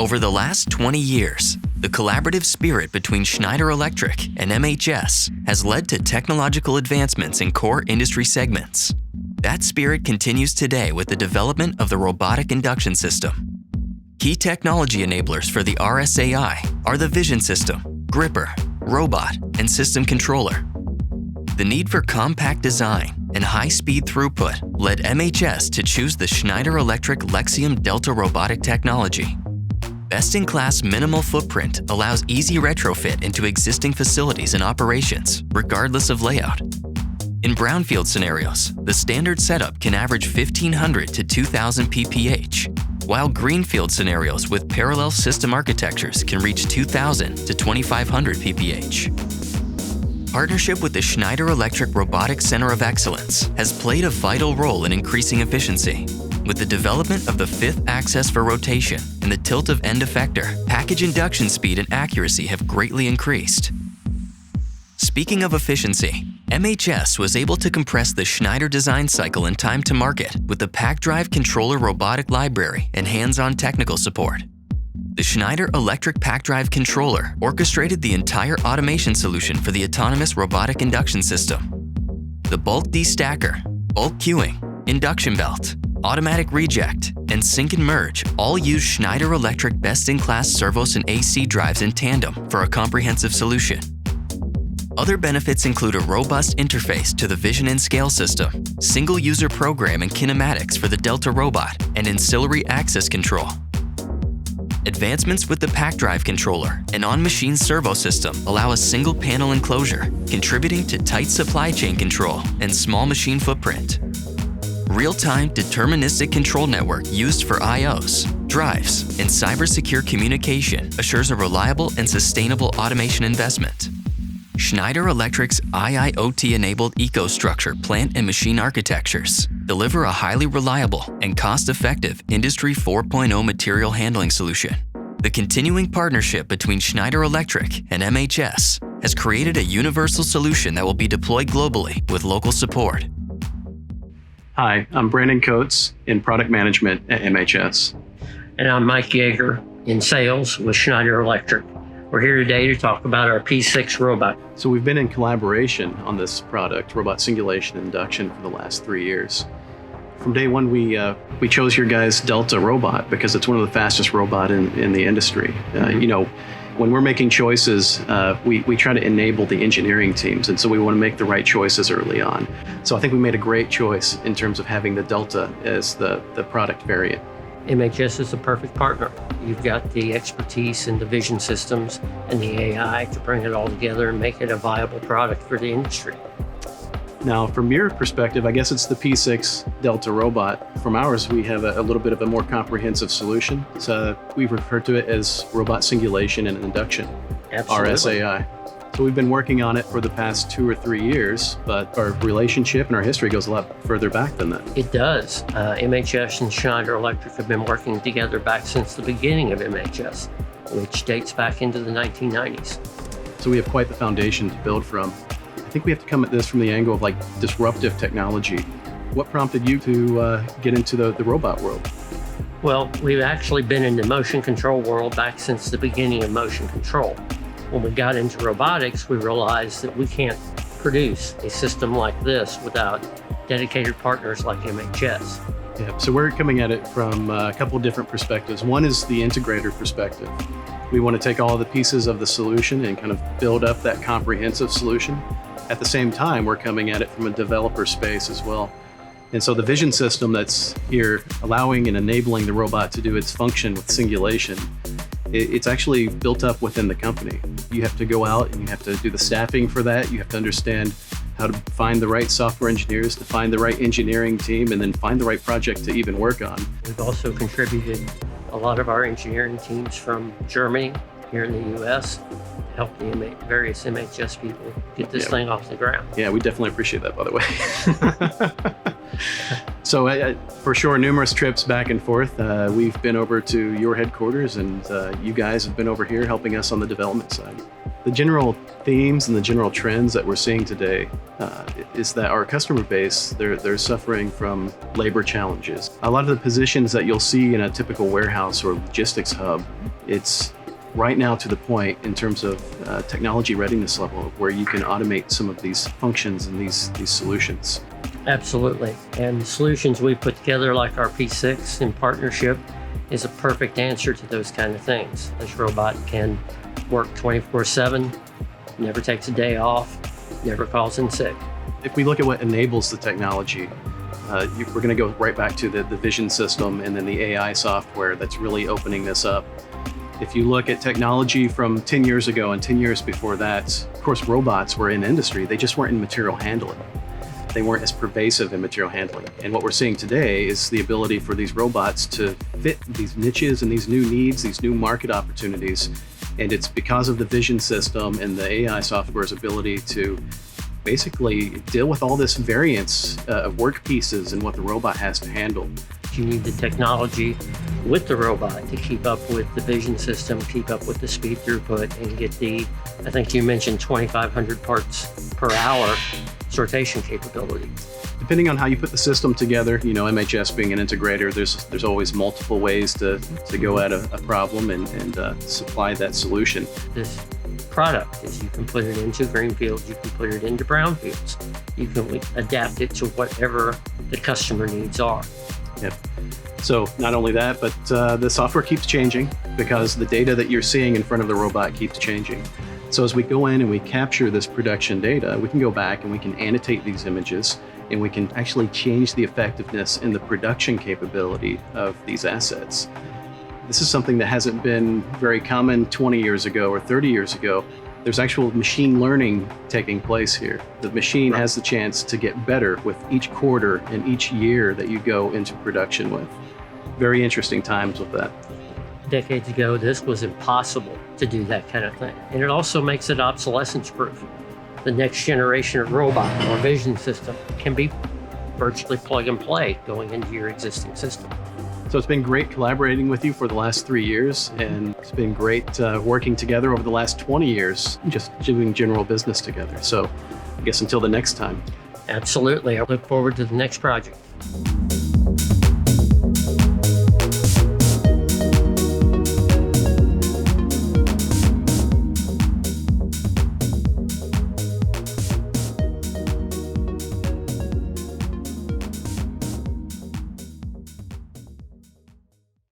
Over the last 20 years, the collaborative spirit between Schneider Electric and MHS has led to technological advancements in core industry segments. That spirit continues today with the development of the robotic induction system. Key technology enablers for the RSAI are the vision system, gripper, robot, and system controller. The need for compact design and high-speed throughput led MHS to choose the Schneider Electric Lexium Delta robotic technology. Best-in-class minimal footprint allows easy retrofit into existing facilities and operations, regardless of layout. In brownfield scenarios, the standard setup can average 1,500 to 2,000 pph, while greenfield scenarios with parallel system architectures can reach 2,000 to 2,500 pph. Partnership with the Schneider Electric Robotics Center of Excellence has played a vital role in increasing efficiency. With the development of the fifth axis for rotation and the tilt of end effector, package induction speed and accuracy have greatly increased. Speaking of efficiency, MHS was able to compress the Schneider design cycle and time to market with the Pack Drive Controller robotic library and hands-on technical support. The Schneider Electric Pack Drive Controller orchestrated the entire automation solution for the autonomous robotic induction system. The bulk destacker, bulk queuing, induction belt, automatic reject, and sync and merge all use Schneider Electric best-in-class servos and AC drives in tandem for a comprehensive solution. Other benefits include a robust interface to the vision and scale system, single-user program and kinematics for the Delta robot, and ancillary access control. Advancements with the Pack Drive controller and on-machine servo system allow a single panel enclosure, contributing to tight supply chain control and small machine footprint. Real-time deterministic control network used for I/Os, drives, and cyber-secure communication assures a reliable and sustainable automation investment. Schneider Electric's IIoT-enabled EcoStructure plant and machine architectures deliver a highly reliable and cost-effective Industry 4.0 material handling solution. The continuing partnership between Schneider Electric and MHS has created a universal solution that will be deployed globally with local support. Hi, I'm Brandon Coates in product management at MHS. And I'm Mike Yeager in sales with Schneider Electric. We're here today to talk about our P6 robot. So we've been in collaboration on this product, robot singulation and induction, for the last 3 years. From day one, we chose your guys' Delta robot because it's one of the fastest robot in the industry. When we're making choices, we try to enable the engineering teams, and so we want to make the right choices early on. So I think we made a great choice in terms of having the Delta as the product variant. MHS is the perfect partner. You've got the expertise in the vision systems and the AI to bring it all together and make it a viable product for the industry. Now, from your perspective, I guess it's the P6 Delta robot. From ours, we have a little bit of a more comprehensive solution. So we refer to it as robot singulation and induction, Absolutely. RSAI. So we've been working on it for the past 2 or 3 years, but our relationship and our history goes a lot further back than that. It does. MHS and Schneider Electric have been working together back since the beginning of MHS, which dates back into the 1990s. So we have quite the foundation to build from. I think we have to come at this from the angle of disruptive technology. What prompted you to get into the robot world? Well, we've actually been in the motion control world back since the beginning of motion control. When we got into robotics, we realized that we can't produce a system like this without dedicated partners like MHS. Yeah, so we're coming at it from a couple of different perspectives. One is the integrator perspective. We want to take all the pieces of the solution and kind of build up that comprehensive solution. At the same time, we're coming at it from a developer space as well. And so the vision system that's here allowing and enabling the robot to do its function with singulation, it's actually built up within the company. You have to go out and you have to do the staffing for that. You have to understand how to find the right software engineers, to find the right engineering team, and then find the right project to even work on. We've also contributed a lot of our engineering teams from Germany here in the US to help the various MHS people get this thing off the ground. Yeah, we definitely appreciate that, by the way. For sure, numerous trips back and forth. We've been over to your headquarters, and you guys have been over here helping us on the development side. The general themes and the general trends that we're seeing today is that our customer base, they're suffering from labor challenges. A lot of the positions that you'll see in a typical warehouse or logistics hub, it's right now to the point in terms of technology readiness level where you can automate some of these functions and these solutions. Absolutely. And the solutions we put together, like our P6 in partnership, is a perfect answer to those kind of things. This robot can work 24/7, never takes a day off, never calls in sick. If we look at what enables the technology, we're going to go right back to the vision system and then the AI software that's really opening this up. If you look at technology from 10 years ago and 10 years before that, of course, robots were in industry. They just weren't in material handling. They weren't as pervasive in material handling. And what we're seeing today is the ability for these robots to fit these niches and these new needs, these new market opportunities. And it's because of the vision system and the AI software's ability to basically deal with all this variance of work pieces and what the robot has to handle. You need the technology with the robot to keep up with the vision system, keep up with the speed throughput, and get the, I think you mentioned 2,500 parts per hour sortation capability. Depending on how you put the system together, MHS being an integrator, there's always multiple ways to go at a problem and supply that solution. This product is you can put it into green fields, you can put it into brown fields. You can adapt it to whatever the customer needs are. Yep. So not only that, but the software keeps changing because the data that you're seeing in front of the robot keeps changing. So as we go in and we capture this production data, we can go back and we can annotate these images and we can actually change the effectiveness and the production capability of these assets. This is something that hasn't been very common 20 years ago or 30 years ago. There's actual machine learning taking place here. The machine has the chance to get better with each quarter and each year that you go into production with. Very interesting times with that. Decades ago, this was impossible to do that kind of thing. And it also makes it obsolescence proof. The next generation of robot or vision system can be virtually plug and play going into your existing system. So it's been great collaborating with you for the last 3 years, and it's been great working together over the last 20 years, just doing general business together. So I guess until the next time. Absolutely. I look forward to the next project.